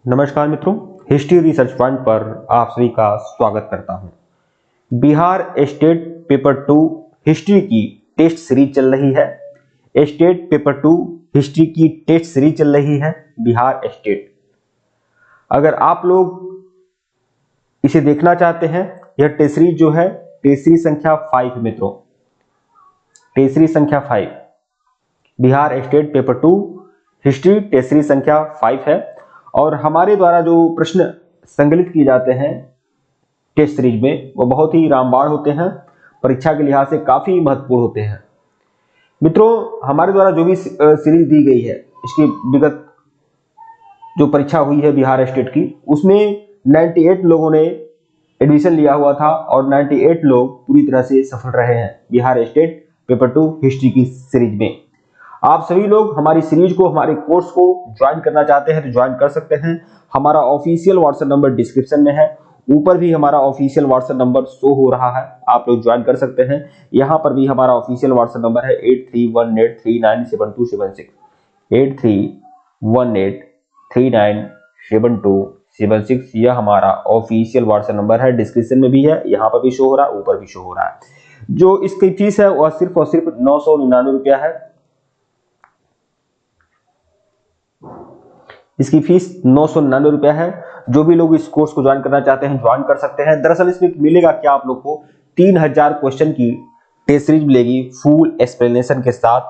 नमस्कार मित्रों, history research point पर आप सभी का स्वागत करता हूं। बिहार स्टेट पेपर 2 हिस्ट्री की टेस्ट सीरीज चल रही है। स्टेट पेपर 2 हिस्ट्री की टेस्ट सीरीज चल रही है बिहार स्टेट। अगर आप लोग इसे देखना चाहते हैं, यह टेस्ट सीरीज जो है टेस्ट सीरीज संख्या 5 मित्रों, टेस्ट सीरीज संख्या 5 Bihar state paper 2 history test series संख्या 5 है। और हमारे द्वारा जो प्रश्न संकलित किए जाते हैं टेस्ट सीरीज में वो बहुत ही रामबाण होते हैं, परीक्षा के लिहाज से काफी महत्वपूर्ण होते हैं। मित्रों, हमारे द्वारा जो भी सीरीज दी गई है, इसकी विगत जो परीक्षा हुई है बिहार स्टेट की, उसमें 98 लोगों ने एडमिशन लिया हुआ था और 98 लोग पूरी तरह से सफल रहे हैं बिहार स्टेट पेपर 2 हिस्ट्री की सीरीज में। आप सभी लोग हमारी सीरीज को, हमारे कोर्स को ज्वाइन करना चाहते हैं तो ज्वाइन कर सकते हैं। हमारा ऑफिशियल व्हाट्सएप नंबर डिस्क्रिप्शन में है, ऊपर भी हमारा ऑफिशियल व्हाट्सएप नंबर शो हो रहा है, आप लोग ज्वाइन कर सकते हैं। यहाँ पर भी हमारा ऑफिशियल व्हाट्सएप नंबर है 8318397276 8318397276। यह हमारा ऑफिशियल व्हाट्सएप नंबर है, डिस्क्रिप्शन में भी है, यहाँ पर भी शो हो रहा है, ऊपर भी शो हो रहा है। जो इसकी फीस है वह सिर्फ और सिर्फ 999 रुपया है। इसकी फीस 999 रुपया है। जो भी लोग इस कोर्स को ज्वाइन करना चाहते हैं ज्वाइन कर सकते हैं। दरअसल इसमें मिलेगा क्या, आप लोग को 3000 क्वेश्चन की टेस्ट सीरीज मिलेगी, फुल एक्सप्लेनेशन के साथ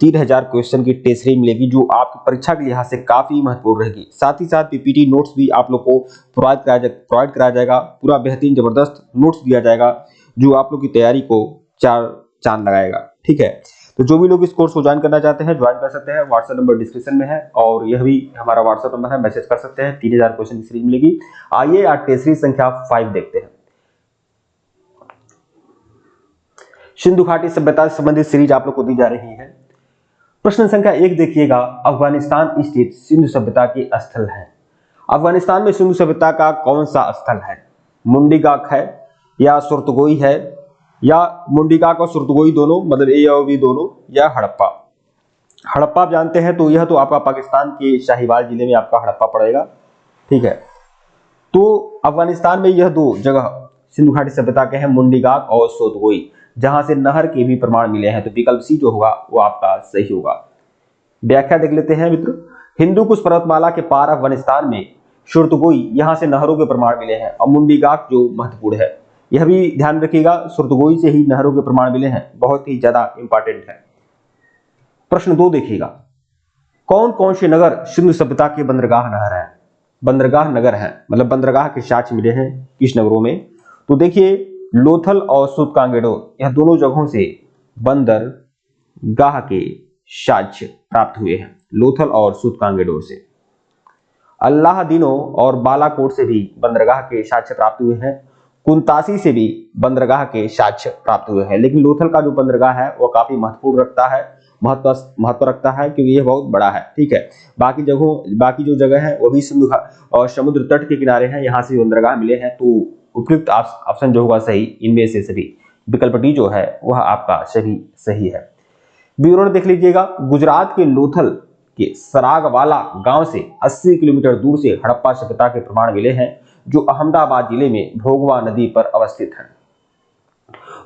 3000 क्वेश्चन की टेस्ट सीरीज मिलेगी, जो आपकी परीक्षा के लिहाज से काफी महत्वपूर्ण रहेगी। साथ ही साथ पीपीटी नोट्स भी आप लोग को प्रोवाइड कराया जाएगा। पूरा बेहतरीन जबरदस्त नोट्स दिया जाएगा जो आप लोग की तैयारी को चार चांद लगाएगा। ठीक है, तो जो भी लोग इस कोर्स को ज्वाइन करना चाहते हैं ज्वाइन कर सकते हैं। व्हाट्सएप नंबर डिस्क्रिप्शन में है और यह भी हमारा व्हाट्सएप नंबर है, मैसेज कर सकते हैं। 3000 क्वेश्चन की सीरीज मिलेगी। आइए आज टेस्ट सीरीज संख्या 5 देखते हैं। सिंधु घाटी सभ्यता से संबंधित सीरीज आप लोग को दी जा रही है। प्रश्न संख्या 1 देखिएगा, अफगानिस्तान स्थित सिंधु सभ्यता के स्थल है। अफगानिस्तान में सिंधु सभ्यता का कौन सा स्थल है? मुंडीगाक है या सुरतगोई है या मुंडीगाक और सुरतगोई दोनों, मतलब ए और बी दोनों, या हड़प्पा। हड़प्पा आप जानते हैं तो यह तो आपका पाकिस्तान के शाहीवाल जिले में आपका हड़प्पा पड़ेगा। ठीक है, तो अफगानिस्तान में यह दो जगह सिंधु घाटी सभ्यता के हैं, मुंडीगाक और सुरतगोई, जहां से नहर के भी प्रमाण मिले हैं। तो विकल्प सी जो होगा वो आपका सही होगा। व्याख्या देख लेते हैं मित्र। हिंदू कुश पर्वतमाला के पार अफगानिस्तान में सुरतगोई, यहां से नहरों के प्रमाण मिले हैं। और मुंडीगाक जो महत्वपूर्ण है, यह भी ध्यान रखिएगा, सुरतगोई से ही नहरों के प्रमाण मिले हैं, बहुत ही ज्यादा इंपॉर्टेंट है। प्रश्न 2 देखिएगा, कौन कौन से नगर सिंधु सभ्यता के बंदरगाह नगर है? बंदरगाह नगर है, मतलब बंदरगाह के साक्ष्य मिले हैं किस नगरों में? तो देखिए, लोथल और सूतकांगेडोर, यह दोनों जगहों से बंदरगाह के साक्ष्य प्राप्त हुए हैं। लोथल और सूतकांगेडोर से। अल्लाहदीनो और बालाकोट से भी बंदरगाह के साक्ष्य प्राप्त हुए हैं। कुंतासी से भी बंदरगाह के साक्ष्य प्राप्त हुए हैं। लेकिन लोथल का जो बंदरगाह है वो काफी महत्वपूर्ण रखता है, महत्व रखता है, क्योंकि यह बहुत बड़ा है। ठीक है, बाकी जो जगह है वो भी सिंधु और समुद्र तट के किनारे हैं, यहाँ से बंदरगाह मिले हैं। तो उपयुक्त ऑप्शन जो होगा सही, इनमें से सभी विकल्प डी जो है वह आपका सही है। विवरण देख लीजिएगा। गुजरात के लोथल के सरागवाला गांव से 80 किलोमीटर दूर से हड़प्पा सभ्यता के प्रमाण मिले हैं, जो अहमदाबाद जिले में भोगवा नदी पर अवस्थित है।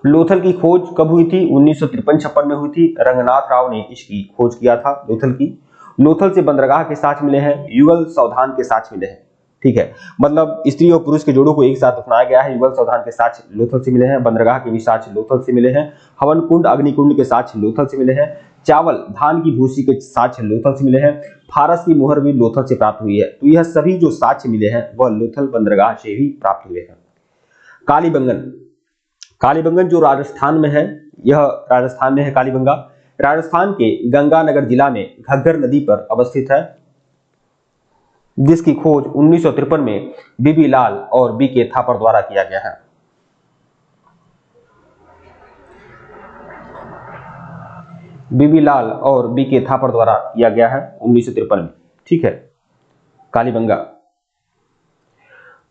लोथल की खोज कब हुई थी? 1953-56 में हुई थी। रंगनाथ राव ने इसकी खोज किया था लोथल की। लोथल से बंदरगाह के साक्ष्य मिले हैं, युगल सावधान के साक्ष्य मिले हैं। ठीक है, मतलब स्त्री और पुरुष के जोड़ों को एक साथ दफनाया गया है। युगल सावधान के साक्ष्य लोथल से मिले हैं। बंदरगाह के भी साक्ष्य लोथल से मिले हैं। हवन कुंड अग्निकुंड के साक्ष्य लोथल से मिले हैं। चावल धान की भूसी के साक्ष्य लोथल से मिले हैं। फारस की मोहर भी लोथल से प्राप्त हुई है। तो यह सभी जो साक्ष्य मिले हैं वह लोथल बंदरगाह से ही प्राप्त हुए हैं। कालीबंगन जो राजस्थान में है, यह राजस्थान में है कालीबंगा। राजस्थान के गंगानगर जिला में घग्गर नदी पर अवस्थित है, जिसकी खोज 1953 में बीबी लाल और बी के थापर द्वारा किया गया है। बीबी लाल और बी के थापर द्वारा किया गया है 1953 में। ठीक है, कालीबंगा।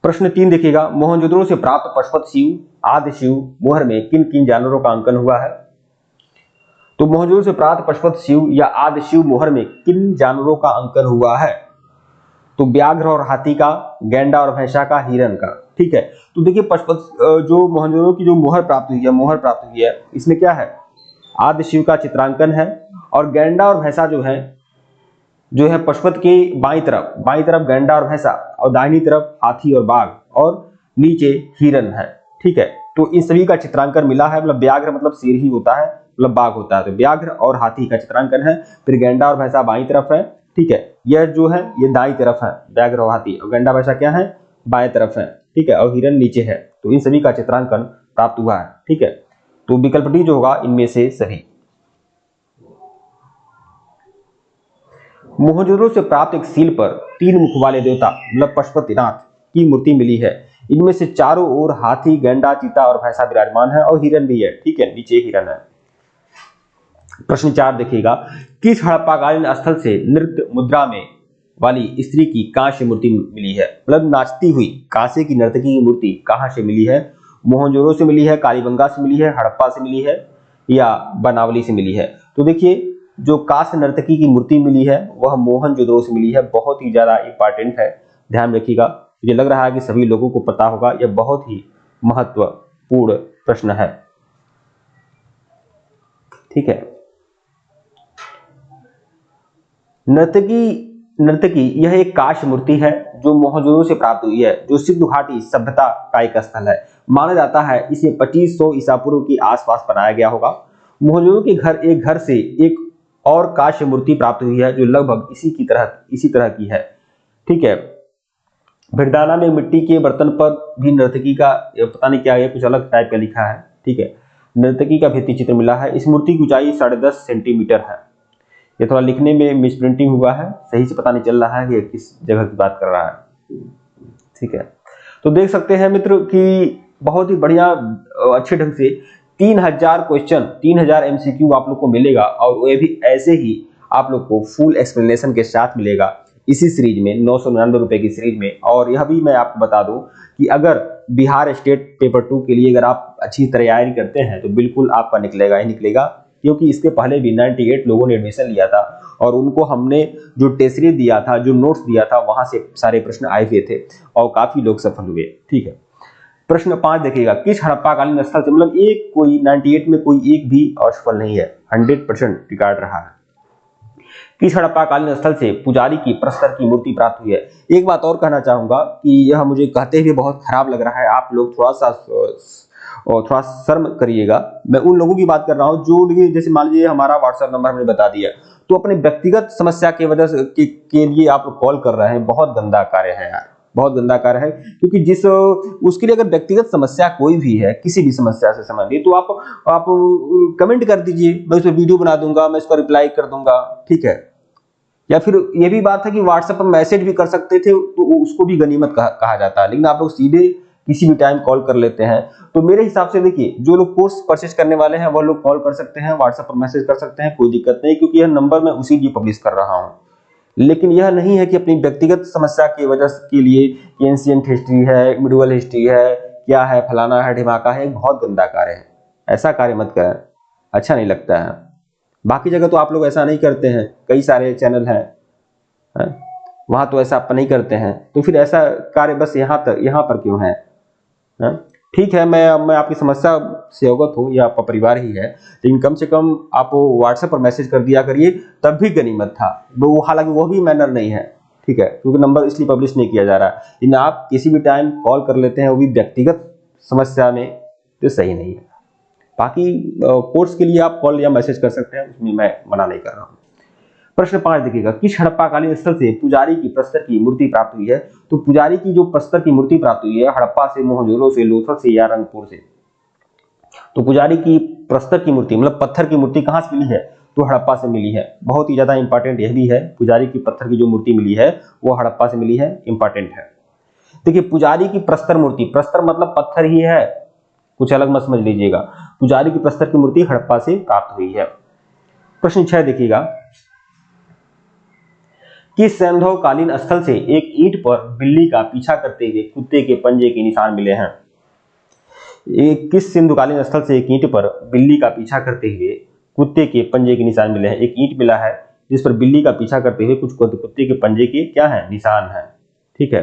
प्रश्न 3 देखिएगा, मोहनजोदड़ो से प्राप्त पशुपत शिव, आदि शिव मोहर में किन किन जानवरों का अंकन हुआ है? तो मोहनजोदड़ो से प्राप्त पशुपत शिव या आदि शिव मोहर में किन जानवरों का अंकन हुआ है? तो व्याघ्र और हाथी का, गैंडा और भैंसा का, हिरन का। ठीक है, तो देखिए पशुपति जो मोहनजोदड़ो की जो मोहर प्राप्त हुई है, इसमें क्या है, आदि शिव का चित्रांकन है। और गैंडा और भैंसा जो है पशुपति के बाईं तरफ गैंडा और भैंसा, और दाहिनी तरफ हाथी और बाघ, और नीचे हिरन है। ठीक है, तो इन सभी का चित्रांकन मिला है। मतलब व्याघ्र मतलब शेर ही होता है, मतलब बाघ होता है, तो व्याघ्र और हाथी का चित्रांकन है। फिर गैंडा और भैंसा बाईं तरफ है। ठीक है, यह जो है ये दाईं तरफ है, व्याघ्र और हाथी, और गैंडा भैंसा क्या है, बाएं तरफ है। ठीक है, और हिरन नीचे है। तो इन सभी का चित्रांकन प्राप्त हुआ है। ठीक है, तो विकल्प डी जो होगा इनमें से सही। मोहनजोदड़ो से प्राप्त एक सील पर 3 मुख वाले देवता मतलब पशुपतिनाथ की मूर्ति मिली है। इनमें से चारों ओर हाथी, गैंडा, चीता और भैंसा विराजमान है, और हिरन भी है। ठीक है, नीचे हिरन है। प्रश्न 4 देखिएगा, किस हड़प्पाकालीन स्थल से नृत्य मुद्रा में वाली स्त्री की कांस्य मूर्ति मिली है? मतलब नाचती हुई कांसे की नर्तकी की मूर्ति कहां से मिली है? मोहनजोदड़ो से मिली है, कालीबंगा से मिली है, हड़प्पा से मिली है, या बनावली से मिली है? तो देखिए जो कांस्य नर्तकी की मूर्ति मिली है वह मोहनजोदड़ो से मिली है। बहुत ही ज्यादा इंपॉर्टेंट है, ध्यान रखिएगा। मुझे लग रहा है कि सभी लोगों को पता होगा, यह बहुत ही महत्वपूर्ण प्रश्न है। ठीक है, नर्तकी यह एक कांस्य मूर्ति है जो मोहनजोदड़ो से प्राप्त हुई है, जो सिंधु घाटी सभ्यता का एक स्थल है। माना जाता है इसे 2500 ईसा पूर्व के आसपास बनाया गया होगा। मोहनजोदड़ो के एक घर से एक और कांस्य मूर्ति प्राप्त हुई है जो लगभग इसी तरह की है। ठीक है, भिड़दाना में मिट्टी के बर्तन पर भी नर्तकी का पता नहीं क्या है, कुछ अलग टाइप का लिखा है। ठीक है, नर्तकी का भित्ति चित्र मिला है। इस मूर्ति की ऊंचाई 10.5 सेंटीमीटर है। ये थोड़ा लिखने में मिसप्रिंटिंग हुआ है, सही से पता नहीं चल रहा है कि किस जगह की बात कर रहा है। ठीक है, तो देख सकते हैं मित्र कि बहुत ही बढ़िया अच्छे ढंग से 3000 क्वेश्चन, 3000 एमसीक्यू आप लोग को मिलेगा, और वो भी ऐसे ही आप लोग को फुल एक्सप्लेनेशन के साथ मिलेगा इसी सीरीज में, 999 रुपए की सीरीज में। और यह भी मैं आपको बता दूं कि अगर बिहार स्टेट पेपर 2 के लिए अगर आप अच्छी तैयारी करते हैं तो बिल्कुल आपका निकलेगा ही निकलेगा, क्योंकि इसके पहले भी 98 लोगों ने एडमिशन लिया था, और उनको हमने जो टेस्ट सीरीज दिया था, जो नोट्स दिया था, वहां से सारे प्रश्न आए हुए थे, और काफी लोग सफल हुए। ठीक है, प्रश्न 5 देखिएगा, किस हड़प्पाकालीन स्थल से, मतलब एक कोई 98 में कोई एक भी असफल नहीं है, 100% रिकॉर्ड रहा है। किस हड़प्पाकालीन स्थल से पुजारी की प्रस्तर की मूर्ति प्राप्त हुई है? एक बात और कहना चाहूंगा कि यह मुझे कहते हुए बहुत खराब लग रहा है, आप लोग थोड़ा शर्म करिएगा। मैं उन लोगों की बात कर रहा हूं जो, जैसे मान लीजिए हमारा व्हाट्सएप नंबर हमने बता दिया, तो अपने व्यक्तिगत समस्या की वजह से के लिए आप कॉल कर रहे हैं। बहुत गंदा कार्य है यार, बहुत गंदा कार्य है। क्योंकि उसके लिए अगर व्यक्तिगत समस्या कोई भी है, किसी भी समस्या से संबंधित, तो आप कमेंट कर दीजिए, मैं उस पर वीडियो बना दूंगा, मैं इसका रिप्लाई कर दूंगा। ठीक है, या फिर ये भी बात है कि व्हाट्सएप पर मैसेज भी कर सकते थे, तो उसको भी गनीमत कहा जाता है। लेकिन आप लोग सीधे किसी भी टाइम कॉल कर लेते हैं। तो मेरे हिसाब से देखिए, जो लोग कोर्स परचेज करने वाले हैं वह लोग कॉल कर सकते हैं, व्हाट्सएप पर मैसेज कर सकते हैं, कोई दिक्कत नहीं, क्योंकि यह नंबर मैं उसी लिए पब्लिश कर रहा हूं। लेकिन यह नहीं है कि अपनी व्यक्तिगत समस्या की वजह के लिए, एंशिएंट हिस्ट्री है, मिडिवल हिस्ट्री है, क्या है, फलाना है, ढिमाका है, बहुत गंदा कार्य है। ऐसा कार्य मत करें, अच्छा नहीं लगता है। बाकी जगह तो आप लोग ऐसा नहीं करते हैं, कई सारे चैनल हैं, वहां तो ऐसा आप नहीं करते हैं, तो फिर ऐसा कार्य बस यहाँ पर क्यों है? ठीक है, मैं आपकी समस्या से अवगत हूँ, ये आपका परिवार ही है, लेकिन कम से कम आप व्हाट्सएप पर मैसेज कर दिया करिए, तब भी गनीमत था। वो हालांकि वो भी मैनर नहीं है। ठीक है, क्योंकि नंबर इसलिए पब्लिश नहीं किया जा रहा है, लेकिन आप किसी भी टाइम कॉल कर लेते हैं, वो भी व्यक्तिगत समस्या में, तो सही नहीं है। बाकी कोर्स के लिए आप कॉल या मैसेज कर सकते हैं, उसमें मैं मना नहीं कर रहा हूँ। प्रश्न 5 देखिएगा, किस हड़प्पाकालीन स्थल से पुजारी की प्रस्तर की मूर्ति प्राप्त हुई है? तो पुजारी की जो प्रस्तर की मूर्ति प्राप्त हुई है, हड़प्पा से, मोहनजोदड़ो से, लोथल से, या रंगपुर से? तो पुजारी की प्रस्तर की मूर्ति मतलब पत्थर की मूर्ति कहां से मिली है? तो हड़प्पा से मिली है। बहुत ही ज्यादा इंपॉर्टेंट यह भी है, पुजारी की पत्थर की जो मूर्ति मिली है वो हड़प्पा से मिली है, इंपॉर्टेंट है। देखिए, पुजारी की प्रस्तर मूर्ति, प्रस्तर मतलब पत्थर ही है, कुछ अलग मत समझ लीजिएगा। पुजारी की प्रस्तर की मूर्ति हड़प्पा से प्राप्त हुई है। प्रश्न 6 देखिएगा, किस सैंधवकालीन स्थल से एक ईंट पर बिल्ली का पीछा करते हुए कुत्ते के पंजे के निशान मिले हैं? किस सिंधुकालीन स्थल से एक ईंट पर बिल्ली का पीछा करते हुए कुत्ते के पंजे के निशान मिले हैं? एक ईंट मिला है जिस पर बिल्ली का पीछा करते हुए कुछ कुत्ते के पंजे के क्या है, निशान है। ठीक है,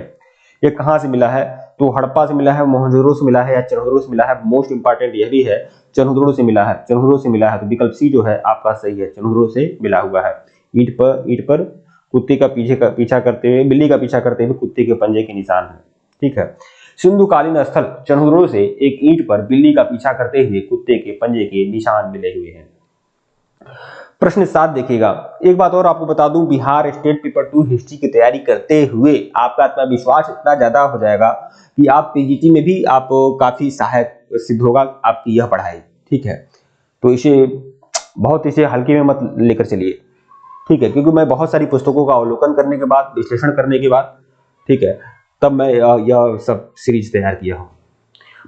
ये कहाँ से मिला है, तो हड़प्पा से मिला है, मोहनजोदड़ो से मिला है या चरहदरो से मिला है। मोस्ट इंपॉर्टेंट यह भी है, चरहदरो से मिला है, चरहदरो से मिला है, तो विकल्प सी जो है आपका सही है, चरहदरो से मिला हुआ है। ईंट पर कुत्ते का पीछा करते हुए, बिल्ली का पीछा करते हुए कुत्ते के पंजे के निशान है। ठीक है, सिंधुकालीन स्थल चरहदरो से एक ईंट पर बिल्ली का पीछा करते हुए कुत्ते के पंजे के निशान मिले हुए हैं। प्रश्न 7 देखिएगा। एक बात और आपको बता दूं, बिहार स्टेट पेपर 2 हिस्ट्री की तैयारी करते हुए आपका आत्मविश्वास इतना ज्यादा हो जाएगा कि आप पीजीटी में भी आप काफी सहायक सिद्ध होगा आपकी यह पढ़ाई। ठीक है, तो इसे हल्के में मत लेकर चलिए। ठीक है, क्योंकि मैं बहुत सारी पुस्तकों का अवलोकन करने के बाद, विश्लेषण करने के बाद, ठीक है, तब मैं यह सब सीरीज तैयार किया हूं।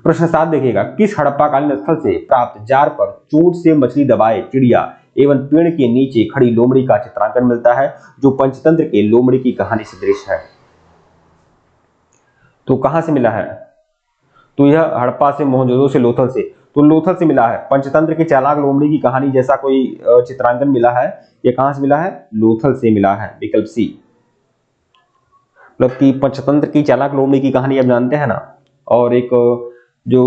प्रश्न 7 देखिएगा। किस हड़प्पाकालीन स्थल से प्राप्त जार पर चोट से मछली दबाए चिड़िया एवं पेड़ के नीचे खड़ी लोमड़ी का चित्रांकन मिलता है, जो पंचतंत्र के लोमड़ी की कहानी सदृश है? तो कहां से मिला है, तो यह हड़प्पा से, मोहनजोदड़ो से, लोथल से। तो लोथल से मिला है। पंचतंत्र की चालाक लोमड़ी की कहानी जैसा कोई चित्रांकन मिला है, यह कहां से मिला है, लोथल से मिला है, विकल्प सी। मतलब कि पंचतंत्र की चालाक लोमड़ी की कहानी आप जानते हैं ना, और एक जो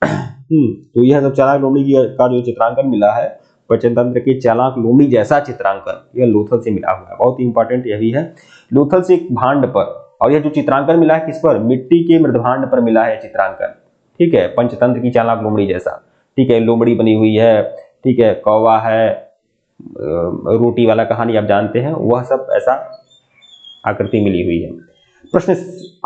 तो यह सब चालाक लोमड़ी का जो चित्रांकन मिला है, पंचतंत्र की चालाक लोमड़ी जैसा चित्रांकन, यह लोथल से मिला हुआ है। बहुत इंपॉर्टेंट यह भी है। लोथल से एक भांड पर, और यह जो चित्रांकन मिला है किस पर, मिट्टी के मृदभांड पर मिला है चित्रांकन। ठीक है, पंचतंत्र की चालाक लोमड़ी जैसा। ठीक है, लोमड़ी बनी हुई है, ठीक है, कौवा है, रोटी वाला कहानी आप जानते हैं, वह सब ऐसा आकृति मिली हुई है। प्रश्न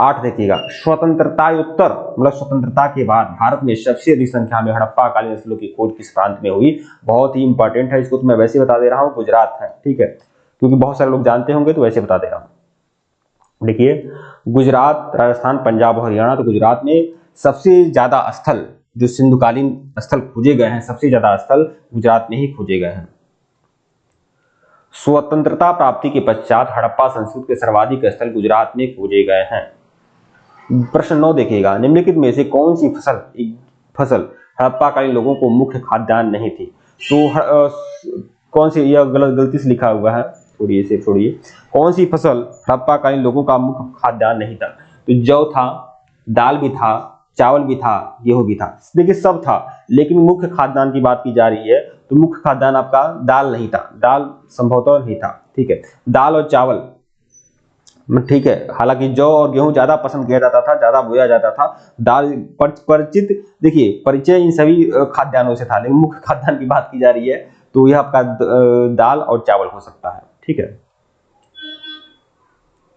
8 देखिएगा। स्वतंत्रतायोत्तर मतलब स्वतंत्रता के बाद भारत में सबसे अधिक संख्या में हड़प्पाकालीन स्थलों की खोज किस प्रांत में हुई? बहुत ही इंपॉर्टेंट है, इसको तो मैं वैसे बता दे रहा हूँ, गुजरात है। ठीक है, क्योंकि बहुत सारे लोग जानते होंगे तो वैसे बता दे रहा हूँ। देखिए, गुजरात, राजस्थान, पंजाब और हरियाणा। तो गुजरात में सबसे ज्यादा स्थल, जो सिंधुकालीन स्थल खोजे गए हैं, सबसे ज्यादा स्थल गुजरात में ही खोजे गए हैं। स्वतंत्रता प्राप्ति के पश्चात हड़प्पा संस्कृति के सर्वाधिक स्थल गुजरात में खोजे गए हैं। प्रश्न 9 देखिएगा। निम्नलिखित में से कौन सी फसल हड़प्पाकालीन लोगों को मुख्य खाद्यान्न नहीं थी? तो कौन सी, यह गलती से लिखा हुआ है, छोड़िए। कौन सी फसल हड़प्पाकालीन लोगों का मुख्य खाद्यान्न नहीं था? तो जौ था, दाल भी था, चावल भी था, गेहूं भी था। देखिए, सब था, लेकिन मुख्य खाद्यान्न की बात की जा रही है तो मुख्य खाद्यान्न आपका दाल नहीं था, दाल संभवतः नहीं था। ठीक है, दाल और चावल, ठीक है, हालांकि जौ और गेहूं ज्यादा पसंद किया जाता था, ज्यादा बोया जाता था। दाल परिचय इन सभी खाद्यान्नों से था, लेकिन मुख्य खाद्यान्न की बात की जा रही है तो यह आपका दाल और चावल हो सकता है। ठीक है,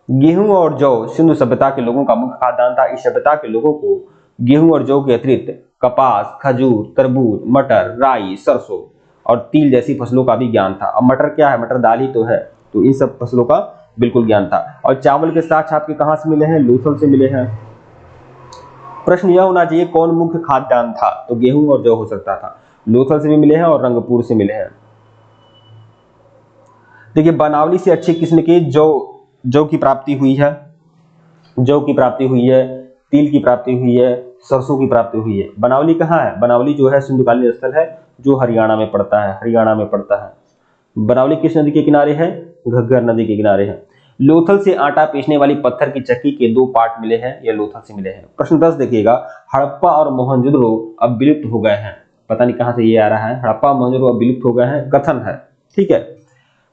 गेहूं और जौ सिंधु सभ्यता के लोगों का मुख्य खाद्यान्न था। इस सभ्यता के लोगों को गेहूं और जौ के अतिरिक्त कपास, खजूर, तरबूज, मटर, राई, सरसों और तिल जैसी फसलों का भी ज्ञान था। अब मटर क्या है, मटर दाल ही तो है, तो इन सब फसलों का बिल्कुल ज्ञान था। और चावल के साक्ष आपके कहां से मिले हैं, लोथल से मिले हैं। प्रश्न यह होना चाहिए कौन मुख्य खाद्यान्न था, तो गेहूं और जौ हो सकता था। लोथल से भी मिले हैं और रंगपुर से मिले हैं। देखिए, बनावली से अच्छी किस्म के जौ की प्राप्ति हुई है, जौ की प्राप्ति हुई है, तिल की प्राप्ति हुई है, सरसों की प्राप्ति हुई है। बनावली कहाँ है, बनावली जो है सिंधुकालीन स्थल है, जो हरियाणा में पड़ता है। बनावली किस नदी के किनारे है, घग्गर नदी के किनारे है। लोथल से आटा पीसने वाली पत्थर की चक्की के 2 पार्ट मिले हैं, ये लोथल से मिले हैं। प्रश्न 10 देखिएगा। हड़प्पा और मोहनजोदड़ो अब विलुप्त हो गए हैं, पता नहीं कहां से ये आ रहा है, हड़प्पा मोहनजोदड़ो अब विलुप्त हो गए हैं, कथन है। ठीक है,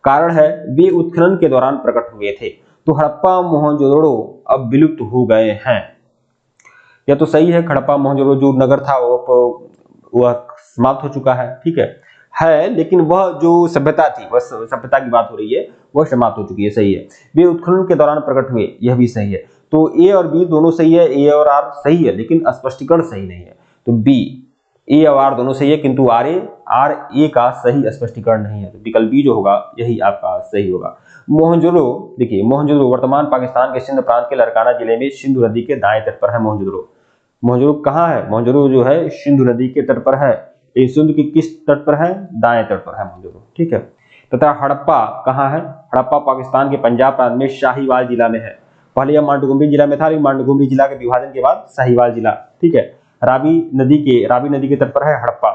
कारण है वे उत्खनन के दौरान प्रकट हुए थे। तो हड़प्पा मोहनजोदड़ो अब विलुप्त हो गए हैं, यह तो सही है। हड़प्पा मोहनजोदड़ो जो नगर था वह समाप्त हो चुका है। ठीक है, लेकिन वह जो सभ्यता थी, वह सभ्यता की बात हो रही है, वह समाप्त हो चुकी है, सही है। वे उत्खनन के दौरान प्रकट हुए, यह भी सही है। तो ए और बी दोनों सही है, ए और आर सही है, लेकिन स्पष्टीकरण सही नहीं है। तो बी, ए और आर दोनों सही है, किंतु आर ए का सही स्पष्टीकरण नहीं है। तो विकल्प बी जो होगा यही आपका सही होगा। मोहनजोदड़ो, देखिए मोहनजोदड़ो वर्तमान पाकिस्तान के सिंध प्रांत के लड़काना जिले में सिंधु नदी के दाएं तट पर है। मोहनजोदड़ो कहाँ है, मोहनजोदड़ो जो है सिंधु नदी के तट पर है। सिंधु की किस तट पर है, दाएं तट पर है मोहनजोदड़ो। ठीक है, तथा हड़प्पा कहाँ है, हड़प्पा पाकिस्तान के पंजाब प्रांत में शाहीवाल जिला में है। पहले यह मांडुगुमरी जिला में था, लेकिन मांडुगुमरी जिला के विभाजन के बाद शाहीवाल जिला। ठीक है, रावी नदी के तट पर है हड़प्पा।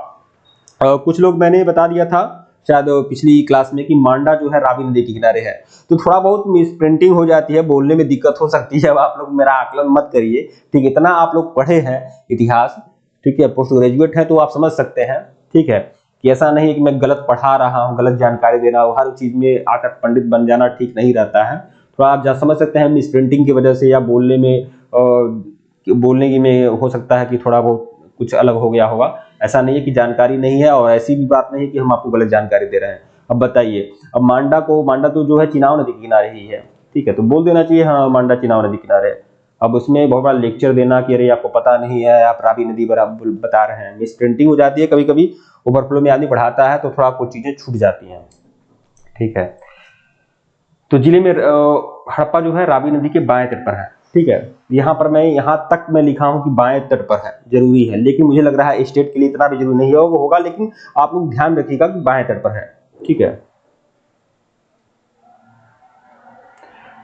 कुछ लोग मैंने बता दिया था शायद पिछली क्लास में कि मांडा जो है रावी नदी के किनारे है। तो थोड़ा बहुत मिस प्रिंटिंग हो जाती है, बोलने में दिक्कत हो सकती है, अब आप लोग मेरा आकलन मत करिए, ठीक है। इतना आप लोग पढ़े हैं इतिहास, ठीक है, पोस्ट ग्रेजुएट है, तो आप समझ सकते हैं, ठीक है, कि ऐसा नहीं कि मैं गलत पढ़ा रहा हूँ, गलत जानकारी दे रहा हूँ। हर चीज में आकर पंडित बन जाना ठीक नहीं रहता है। थोड़ा आप समझ सकते हैं मिस प्रिंटिंग की वजह से या बोलने में बोलने की में हो सकता है कि थोड़ा बहुत कुछ अलग हो गया होगा। ऐसा नहीं है कि जानकारी नहीं है, और ऐसी भी बात नहीं है कि हम आपको गलत जानकारी दे रहे हैं। अब बताइए, अब मांडा तो जो है चिनाव नदी के किनारे ही है, ठीक है, तो बोल देना चाहिए हाँ मांडा चिनाव नदी किनारे है। अब उसमें बहुत बड़ा लेक्चर देना कि अरे आपको पता नहीं है, आप रावी नदी बराबर बता रहे हैं, मिस प्रिंटिंग हो जाती है कभी कभी, ओवरफ्लो में आदमी पढ़ाता है तो थोड़ा कुछ चीजें छूट जाती हैं, ठीक है। तो जिले में हड़प्पा जो है रावी नदी के बाएं तट पर है, ठीक है। यहाँ पर मैं यहाँ तक मैं लिखा हूँ कि बाएं तट पर है, जरूरी है, लेकिन मुझे लग रहा है स्टेट के लिए इतना भी जरूरी नहीं होगा, लेकिन आप लोग ध्यान रखिएगा कि बाएं तट पर है, ठीक है।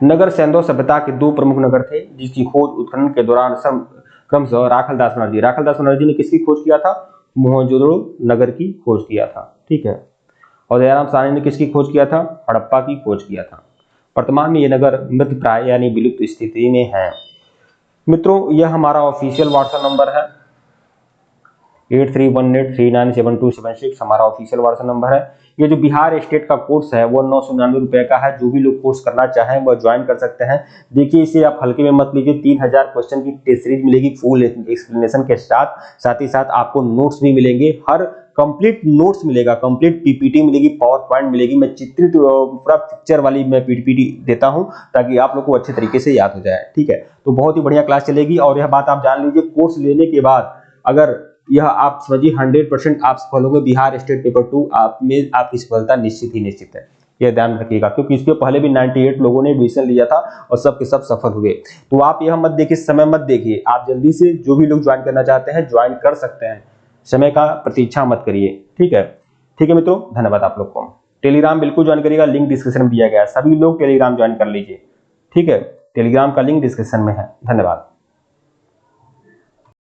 नगर सेंधो सभ्यता के दो प्रमुख नगर थे जिसकी खोज उत्खनन के दौरान क्रमशः राखलदास बनर्जी ने किसकी खोज किया था? मोहनजोदड़ो नगर की खोज किया था, ठीक है। और दयाराम साहनी ने किसकी खोज किया था? हड़प्पा की खोज किया था। वर्तमान में ये नगर मृत प्राय यानी विलुप्त स्थिति में है। मित्रों, यह हमारा ऑफिशियल व्हाट्सएप नंबर है 8318397276 हमारा ऑफिशियल व्हाट्सएप नंबर है। ये जो बिहार स्टेट का कोर्स है वो 999 रुपए का है। जो भी लोग कोर्स करना चाहें वह ज्वाइन कर सकते हैं। देखिए, इसे आप हल्के में मत लीजिए। 3000 क्वेश्चन की टेस्ट सीरीज मिलेगी फुल एक्सप्लेनेशन के साथ ही साथ आपको नोट्स भी मिलेंगे। हर कंप्लीट नोट्स मिलेगा, कंप्लीट पीपीटी मिलेगी, पावर पॉइंट मिलेगी। मैं चित्रित पूरा पिक्चर वाली मैं पीपीटी देता हूं ताकि आप लोग को अच्छे तरीके से याद हो जाए, ठीक है। तो बहुत ही बढ़िया क्लास चलेगी। और यह बात आप जान लीजिए, कोर्स लेने के बाद अगर यह आप समझिए 100% आप सफल होंगे। बिहार स्टेट पेपर 2 आप में आपकी सफलता निश्चित ही निश्चित है, यह ध्यान रखिएगा, क्योंकि इसके पहले भी 98 लोगों ने एडमिशन लिया था और सब के सब सफल हुए। तो आप यह मत देखिए, समय मत देखिए, आप जल्दी से जो भी लोग ज्वाइन करना चाहते हैं ज्वाइन कर सकते हैं। समय का प्रतीक्षा मत करिए, ठीक है। ठीक है मित्रों, धन्यवाद आप लोग को। टेलीग्राम बिल्कुल ज्वाइन करिएगा, लिंक डिस्क्रिप्शन में दिया गया है। सभी लोग टेलीग्राम ज्वाइन कर लीजिए, ठीक है। टेलीग्राम का लिंक डिस्क्रिप्शन में है। धन्यवाद।